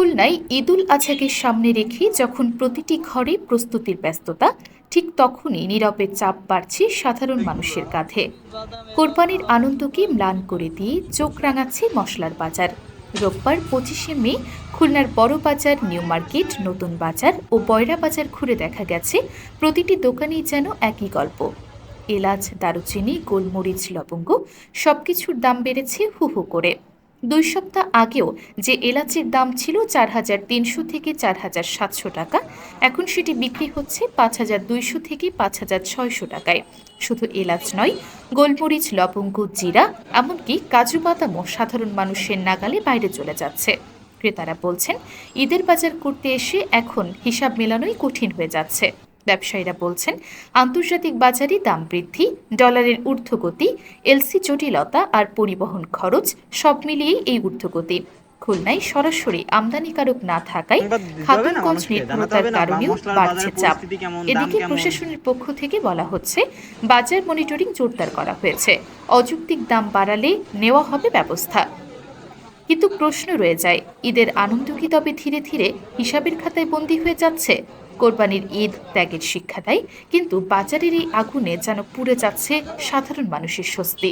খুলনায় ঈদুল আজহাকে সামনে রেখে যখন প্রতিটি ঘরে প্রস্তুতির ব্যস্ততা, ঠিক তখনই নীরবে চাপ বাড়ছে সাধারণ মানুষের কাঁধে। কোরবানির আনন্দকে ম্লান করে দিয়ে চোখ রাঙাচ্ছে মশলার বাজার। রোববার 25শে মে খুলনার বড় বাজার, নিউ মার্কেট, নতুন বাজার ও বয়রা বাজার ঘুরে দেখা গেছে প্রতিটি দোকানেই যেন একই গল্প। এলাচ, দারুচিনি, গোলমরিচ, লবঙ্গ সবকিছুর দাম বেড়েছে হু হু করে। 2 সপ্তাহ আগেও যে এলাচের দাম ছিল 4,300 থেকে 4,700 টাকা, এখন সেটি বিক্রি হচ্ছে 5,200 থেকে 5,600 টাকায়। শুধু এলাচ নয়, গোলমরিচ, লবঙ্গ, জিরা, এমনকি কাজু বাদামও সাধারণ মানুষের নাগালে বাইরে চলে যাচ্ছে। ক্রেতারা বলছেন, ঈদের বাজার করতে এসে এখন হিসাব মেলানোই কঠিন হয়ে যাচ্ছে। ব্যবসায়ীরা বলছেন, আন্তর্জাতিক বাজারে দাম বৃদ্ধি, ডলারের ঊর্ধ্বগতি, এলসি জটিলতা আর পরিবহন খরচ সব মিলিয়েই এই ঊর্ধ্বগতি। খুলনায় সরাসরি আমদানিকারক না থাকায় খাতুনগঞ্জ নির্ভরতার কারণেও বাড়ছে চাপ। এদিকে প্রশাসনের পক্ষ থেকে বলা হচ্ছে, বাজার মনিটরিং জোরদার করা হয়েছে, অযৌক্তিক দাম বাড়ালে নেওয়া হবে ব্যবস্থা। কিন্তু প্রশ্ন রয়ে যায়, ঈদের আনন্দ কি তবে ধীরে ধীরে হিসাবের খাতায় বন্দী হয়ে যাচ্ছে? কোরবানির ঈদ ত্যাগের শিক্ষা দেয়, কিন্তু বাজারের এই আগুনে যেন পুড়ে যাচ্ছে সাধারণ মানুষের স্বস্তি।